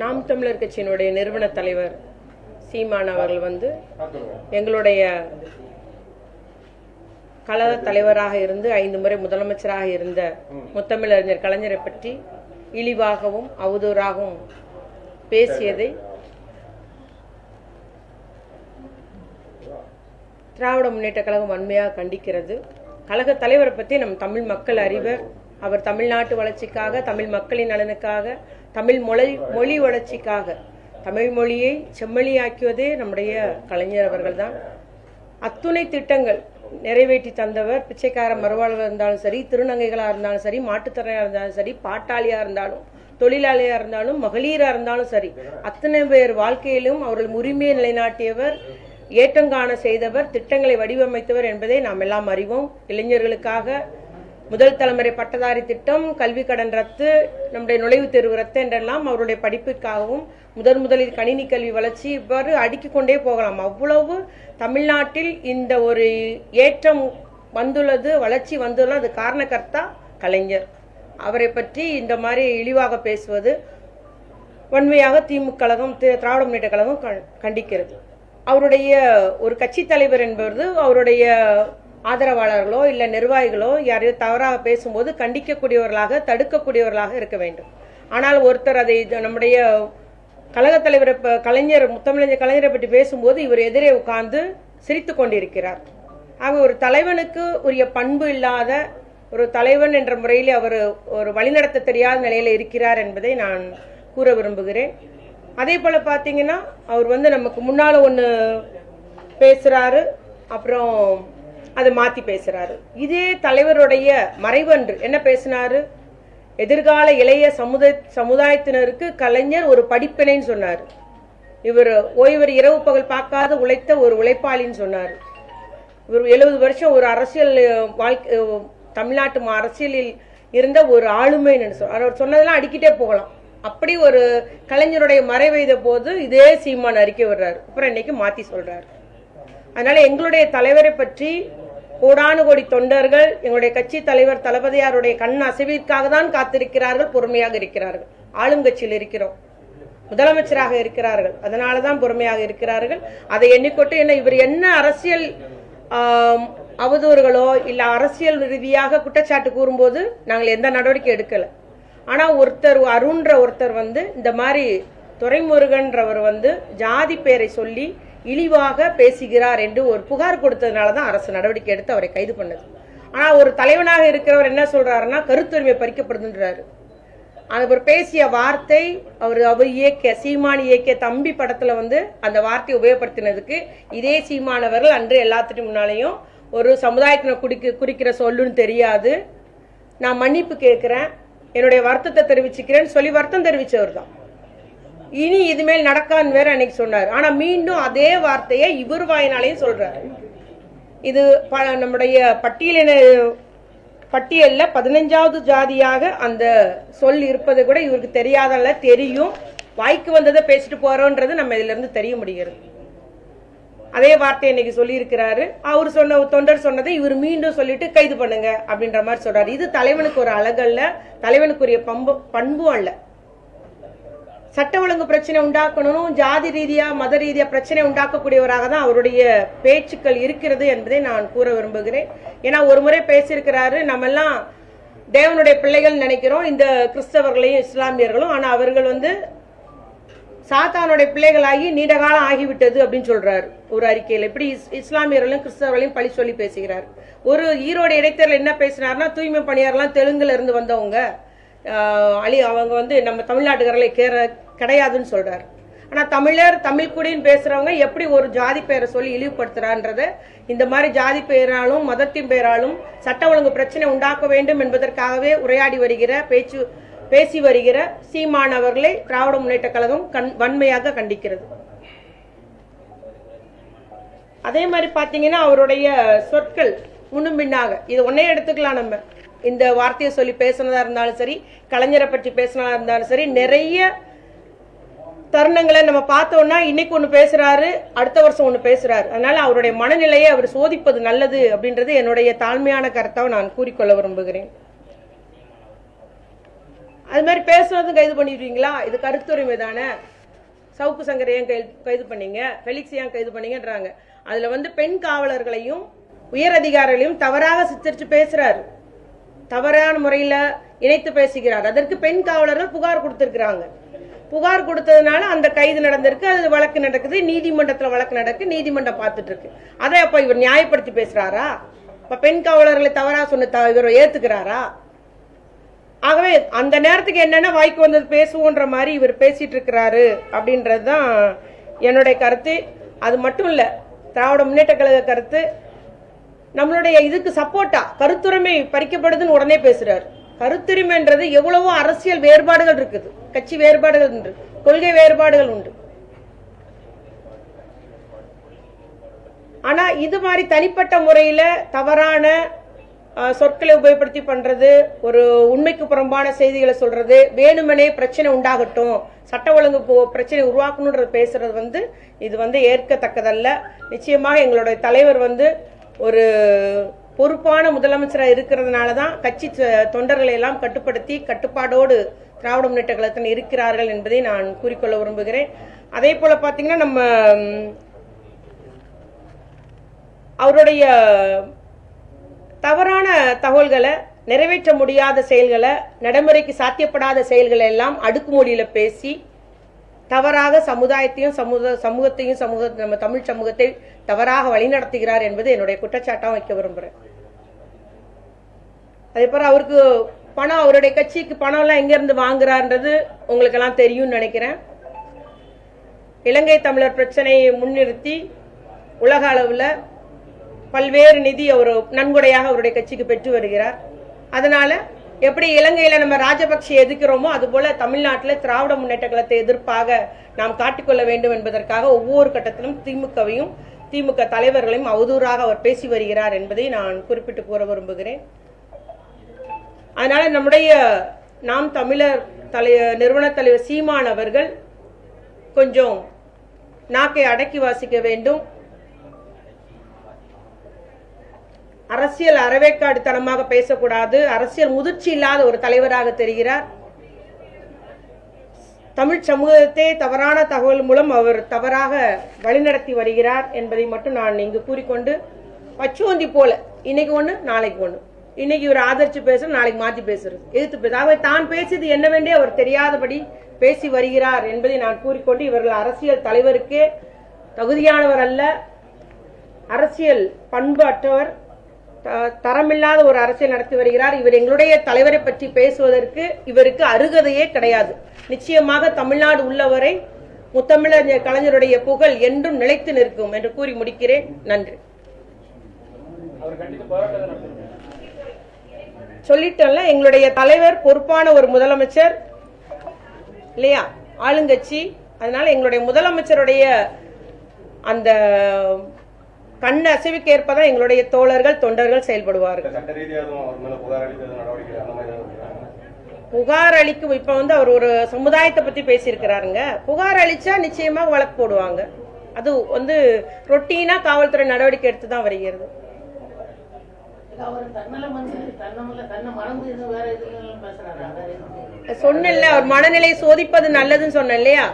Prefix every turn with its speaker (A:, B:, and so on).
A: நாம் தமிழர் கட்சியினுடைய நிறுவன தலைவர் சீமான் அவர்கள் வந்து எங்களுடைய கழக தலைவராக இருந்து 5 முறை முதலமைச்சராக இருந்த முத்தமிழறிஞர் கலைஞரை பற்றி இழிவாகவும் அவதூறாகவும் பேசியதை திராவிட முன்னேற்ற கழகம் வன்மையாக கண்டிக்கிறது. கழக தலைவரை பற்றி நம் தமிழ் மக்கள் அறிவர். அவர் தமிழ்நாட்டு வளர்ச்சிக்காக, தமிழ் மக்களின் நலனுக்காக, தமிழ் மொழி வளர்ச்சிக்காக, தமிழ் மொழியை செம்மொழியாக்கியதே நம்முடைய கலைஞர் அவர்கள் தான். அத்துணை திட்டங்கள் நிறைவேற்றி தந்தவர். பிச்சைக்கார மறுவாழ்வாக இருந்தாலும் சரி, திருநங்கைகளாக இருந்தாலும் சரி, மாட்டுத்திறனாக இருந்தாலும் சரி, பாட்டாளியாக இருந்தாலும், தொழிலாளியாக இருந்தாலும், மகளிராக இருந்தாலும் சரி, அத்தனை பேர் வாழ்க்கையிலும் அவர்கள் உரிமையை நிலைநாட்டியவர், ஏற்றங்காண செய்தவர், திட்டங்களை வடிவமைத்தவர் என்பதை நாம் எல்லாம் அறிவோம். இளைஞர்களுக்காக முதல் தலைமுறை பட்டதாரி திட்டம், கல்வி கடன் ரத்து, நம்முடைய நுழைவுத் தேர்வு ரத்து என்றெல்லாம் அவருடைய படிப்பிற்காகவும் முதலில் கணினி கல்வி வளர்ச்சி, இவ்வாறு அடுக்கிக் கொண்டே போகலாம். அவ்வளவு தமிழ்நாட்டில் இந்த ஒரு ஏற்றம் வந்துள்ளது, வளர்ச்சி வந்துள்ளது. அது காரணகர்த்தா கலைஞர். அவரை பற்றி இந்த மாதிரி இழிவாக பேசுவது வன்மையாக திமுக கழகம், திராவிட முன்னேற்ற கழகம் கண்டிக்கிறது. அவருடைய ஒரு கட்சி தலைவர் என்பது அவருடைய ஆதரவாளர்களோ இல்ல நிர்வாகிகளோ யாரையோ தவறாக பேசும்போது கண்டிக்கக்கூடியவர்களாக, தடுக்கக்கூடியவர்களாக இருக்க வேண்டும். ஆனால் ஒருத்தர் அதை நம்முடைய கழக தலைவர் கலைஞர், முத்தமிழறிஞர் கலைஞரை பற்றி பேசும்போது இவர் எதிரே உட்கார்ந்து சிரித்து கொண்டிருக்கிறார். ஆக ஒரு தலைவனுக்கு உரிய பண்பு இல்லாத ஒரு தலைவன் என்ற முறையில் அவர் ஒரு வழிநடத்த தெரியாத நிலையில இருக்கிறார் என்பதை நான் கூற விரும்புகிறேன். அதே போல பாத்தீங்கன்னா அவர் வந்து நமக்கு முன்னால ஒண்ணு பேசுறாரு, அப்புறம் அதை மாத்தி பேசுறாரு. இதே தலைவருடைய மறைவன்று என்ன பேசினாரு? எதிர்கால இளைய சமுதாயத்தினருக்கு கலைஞர் ஒரு படிப்பினைன்னு சொன்னார். இவர் ஓய்வர் இரவு பகல் பார்க்காத உழைத்த ஒரு உழைப்பாளின்னு சொன்னார். இவர் 70 வருஷம் ஒரு அரசியல் வாழ்க்கை, தமிழ்நாட்டு அரசியலில் இருந்த ஒரு ஆளுமைன்னு சொன்னார். அவர் சொன்னதெல்லாம் அடிக்கிட்டே போகலாம். அப்படி ஒரு கலைஞருடைய மறைவைத போது இதே சீமான் அறிக்கை விடுறாரு, அப்புறம் இன்னைக்கு மாத்தி சொல்றாரு. அதனால எங்களுடைய தலைவரை பற்றி கோடானு கோடி தொண்டர்கள், எங்களுடைய கட்சி தலைவர் தளபதியாருடைய கண் அசைவிற்காக தான் காத்திருக்கிறார்கள், பொறுமையாக இருக்கிறார்கள். ஆளுங்கட்சியில் இருக்கிறோம், முதலமைச்சராக இருக்கிறார்கள், அதனாலதான் பொறுமையாக இருக்கிறார்கள். அதை எண்ணிக்கொண்டு என்ன இவர் என்ன அரசியல் அவதூறுகளோ இல்ல அரசியல் ரீதியாக குற்றச்சாட்டு கூறும்போது நாங்கள் எந்த நடவடிக்கை எடுக்கல. ஆனா ஒருத்தர் அருண்ன்ற ஒருத்தர் வந்து இந்த மாதிரி துரைமுருகன்றவர் வந்து ஜாதி பெயரை சொல்லி இழிவாக பேசுகிறார் என்று ஒரு புகார் கொடுத்ததுனாலதான் அரசு நடவடிக்கை எடுத்து அவரை கைது பண்ணது. ஆனா ஒரு தலைவனாக இருக்கிறவர் என்ன சொல்றாருன்னா கருத்துரிமை பறிக்கப்படுதுன்றாரு. அவர் பேசிய வார்த்தை, அவர் இயக்கிய சீமான் இயக்கிய தம்பி படத்துல வந்து அந்த வார்த்தையை உபயோகப்படுத்தினதுக்கு இதே சீமானவர்கள் அன்று எல்லாத்துக்கும் முன்னாலேயும் ஒரு சமுதாயத்தினர் குறிக்கிற சொல்லுன்னு தெரியாது, நான் மன்னிப்பு கேட்கிறேன், என்னுடைய வருத்தத்தை தெரிவிச்சுக்கிறேன்னு சொல்லி வருத்தம் தெரிவிச்சவர் தான். இனி இதுமேல் நடக்கான்னு வேற அன்னைக்கு சொன்னார். ஆனா மீண்டும் அதே வார்த்தையை இவர் வாயினாலையும் சொல்றாரு. இது நம்முடைய பட்டியல்ல 15வது ஜாதியாக அந்த சொல் இருப்பது கூட இவருக்கு தெரியாதல்ல, தெரியும். வாய்க்கு வந்ததை பேசிட்டு போறோன்றது நம்ம இதுல இருந்து தெரிய முடிகிறது. அதே வார்த்தை இன்னைக்கு சொல்லி இருக்கிறாரு. அவர் சொன்ன தொண்டர் சொன்னதை இவர் மீண்டும் சொல்லிட்டு கைது பண்ணுங்க அப்படின்ற மாதிரி சொல்றாரு. இது தலைவனுக்கு ஒரு அழகல்ல, தலைவனுக்குரிய பண்பும் அல்ல. சட்ட ஒழுங்கு பிரச்சனை உண்டாக்கணும், ஜாதி ரீதியா மத ரீதியா பிரச்சனை உண்டாக்கக்கூடியவராக தான் அவருடைய பேச்சுக்கள் இருக்கிறது என்பதை நான் கூற விரும்புகிறேன். ஏன்னா ஒரு முறை பேசியிருக்கிறாரு, நம்ம எல்லாம் தேவனுடைய பிள்ளைகள் நினைக்கிறோம், இந்த கிறிஸ்தவர்களையும் இஸ்லாமியர்களும். ஆனா அவர்கள் வந்து சாத்தானுடைய பிள்ளைகளாகி நீண்ட காலம் ஆகிவிட்டது அப்படின்னு சொல்றாரு ஒரு அறிக்கையில். இப்படி இஸ்லாமியர்களையும் கிறிஸ்தவர்களையும் பழி சொல்லி பேசுகிறார். ஒரு ஈரோடு இடைத்தேர்தல் என்ன பேசினார்னா, தூய்மை பணியாளர்லாம் தெலுங்குல இருந்து வந்தவங்க, அவங்க வந்து நம்ம தமிழ்நாட்டுக்காரர்களை கிடையாதுன்னு சொல்றாரு. ஆனா தமிழர் தமிழ் குடின்னு பேசுறவங்க எப்படி ஒரு ஜாதி பெயரை சொல்லி இழிவுபடுத்துறான்றத இந்த மாதிரி ஜாதி பெயராலும் மதத்தின் பெயராலும் சட்ட ஒழுங்கு பிரச்சனை உண்டாக்க வேண்டும் என்பதற்காகவே உரையாடி வருகிற பேசி வருகிற சீமான் அவர்களை திராவிட முன்னேற்ற கழகம் வன்மையாக கண்டிக்கிறது. அதே மாதிரி பாத்தீங்கன்னா அவருடைய சொற்கள் முன்னும் பின்னாக இது ஒன்னே எடுத்துக்கலாம். நம்ம இந்த வார்த்தையை சொல்லி பேசினதா இருந்தாலும் சரி, கலைஞரை பற்றி பேசினதா இருந்தாலும் சரி, நிறைய தருணங்களை நம்ம பார்த்தோம்னா இன்னைக்கு ஒண்ணு பேசுறாரு, அடுத்த வருஷம் ஒண்ணு பேசுறாரு. அதனால அவருடைய மனநிலையை அவர் சோதிப்பது நல்லது அப்படின்றது என்னுடைய தாழ்மையான கருத்தை நான் கூறிக்கொள்ள விரும்புகிறேன். அது மாதிரி பேசுறதும் கைது பண்ணிடுவீங்களா? இது கருத்துரிமை தானே. சவுக்கு சங்கரை ஏன் கைது பண்ணீங்க, ஃபெலிக்ஸ் ஏன் கைது பண்ணீங்கன்றாங்க. அதுல பெண் காவலர்களையும் உயர் அதிகாரிகளையும் தவறாக சித்தரிச்சு பேசுறாரு, தவறான முறையில இணைத்து பேசுகிறார். அதற்கு பெண் காவலர்கள் புகார் கொடுத்திருக்கிறாங்க. புகார் கொடுத்ததுனால அந்த கைது நடந்திருக்கு, அது வழக்கு நடக்குது, நீதிமன்றத்துல வழக்கு நடக்கு, நீதிமன்றம் பார்த்துட்டு இருக்கு. அதை அப்ப இவர் நியாயப்படுத்தி பேசுறாரா? இப்ப பெண் காவலர்களை தவறா சொன்ன இவர் ஏத்துக்கிறாரா? ஆகவே அந்த நேரத்துக்கு என்னன்னா வாய்க்கு வந்தது பேசுவோன்ற மாதிரி இவர் பேசிட்டு இருக்கிறாரு அப்படின்றதுதான் என்னுடைய கருத்து. அது மட்டும் இல்ல, திராவிட முன்னேற்ற கழக கருத்து நம்மளுடைய இதுக்கு சப்போர்ட்டா கருத்துரிமை பறிக்கப்படுதுன்னு உடனே பேசுறாரு. கருத்துரிமைன்றது எவ்வளவோ அரசியல் வேறுபாடுகள் இருக்குது, கட்சி வேறுபாடுகள் உண்டு, கொள்கை வேறுபாடுகள் உண்டு. ஆனா இது மாதிரி தனிப்பட்ட முறையில தவறான சொற்களை உபயோகப்படுத்தி பண்றது, ஒரு உண்மைக்கு புறம்பான செய்திகளை சொல்றது, வேணுமனே பிரச்சனை உண்டாகட்டும், சட்ட ஒழுங்கு பிரச்சனை உருவாக்கணும்ன்றது பேசுறது இது ஏற்கத்தக்கதல்ல. நிச்சயமாக எங்களுடைய தலைவர் ஒரு பொறுப்பான முதலமைச்சராக இருக்கிறதுனாலதான் கட்சி தொண்டர்களை எல்லாம் கட்டுப்படுத்தி கட்டுப்பாடோடு திராவிட முன்னேற்ற கழகத்தில் இருக்கிறார்கள் என்பதை நான் கூறிக்கொள்ள விரும்புகிறேன். அதே போல பாத்தீங்கன்னா நம்ம அவருடைய தவறான தகவல்களை, நிறைவேற்ற முடியாத செயல்களை, நடைமுறைக்கு சாத்தியப்படாத செயல்களை எல்லாம் அடுக்குமொழியில பேசி தவறாக சமுதாயத்தையும் சமூகத்தையும் நம்ம தமிழ் சமூகத்தை தவறாக வழிநடத்துகிறார் என்பது என்னுடைய குற்றச்சாட்டா வைக்க விரும்புறேன். அதே போல அவருக்கு பணம், அவருடைய கட்சிக்கு பணம் எல்லாம் எங்க இருந்து வாங்குறாருன்றது உங்களுக்கு எல்லாம் தெரியும்னு நினைக்கிறேன். இலங்கை தமிழர் பிரச்சனையை முன்னிறுத்தி உலக அளவுல பல்வேறு நிதி அவர் நன்கொடையாக அவருடைய கட்சிக்கு பெற்று வருகிறார். அதனால எப்படி இலங்கையில நம்ம ராஜபக்சே எதிர்க்கிறோமோ அதுபோல தமிழ்நாட்டில் திராவிட முன்னேற்ற கழகத்தை எதிர்ப்பாக நாம் காட்டிக்கொள்ள வேண்டும் என்பதற்காக ஒவ்வொரு கட்டத்திலும் திமுகவையும் திமுக தலைவர்களையும் அவதூறாக அவர் பேசி வருகிறார் என்பதை நான் குறிப்பிட்டு கூற விரும்புகிறேன். அதனால நம்முடைய நாம் தமிழர் நிறுவன தலைவர் சீமான் அவர்கள் கொஞ்சம் நாக்கை அடக்கி வாசிக்க வேண்டும். அரசியல் அறவேக்காடுத்தனமாக பேசக்கூடாது. அரசியல் முதிர்ச்சி இல்லாத ஒரு தலைவராக தெரிகிறார். தமிழ் சமூகத்தை தவறான தகவல் மூலம் அவர் தவறாக வழிநடத்தி வருகிறார் என்பதை மட்டும் நான் இங்கு கூறிக்கொண்டு, பச்சுவந்தி போல இன்னைக்கு ஒண்ணு நாளைக்கு ஒண்ணு, இன்னைக்கு இவர் ஆதரிச்சு பேசுற, நாளைக்கு மாத்தி பேசுறது, எதிர்த்து பேச தான் பேசியது என்னவென்றே அவர் தெரியாதபடி பேசி வருகிறார் என்பதை நான் கூறிக்கொண்டு, இவர்கள் அரசியல் தலைவருக்கே தகுதியானவர் அல்ல, அரசியல் பண்பு அற்றவர், தரமில்லாத ஒரு அரசியல் நடத்தி வருகிறார். இவர் எங்களுடைய தலைவரை பற்றி பேசுவதற்கு இவருக்கு அருகதையே கிடையாது. நிச்சயமாக தமிழ்நாடு உள்ளவரை முத்தமிழர் கலைஞருடைய புகழ் என்றும் நிலைத்து நிற்கும் என்று கூறி முடிக்கிறேன். நன்றி. சொல்லிட்டோம்ல, எங்களுடைய தலைவர் பொறுப்பான ஒரு முதலமைச்சர் இல்லையா, ஆளுங்கட்சி. அதனால எங்களுடைய முதலமைச்சருடைய அந்த கண் அசைவுக்கு ஏற்பதான் எங்களுடைய தோழர்கள் தொண்டர்கள் செயல்படுவார்கள். புகார் அளிக்கும் இப்ப அவர் ஒரு சமுதாயத்தை பத்தி பேசியிருக்கிறாருங்க. புகார் அளிச்சா நிச்சயமா வழக்கு போடுவாங்க. அது ரொட்டீனா காவல்துறை நடவடிக்கை எடுத்துதான் வருகிறது. சொன்னேன்ல, அவர் மனநிலை சோதிப்பது நல்லதுன்னு சொன்னேன் இல்லையா.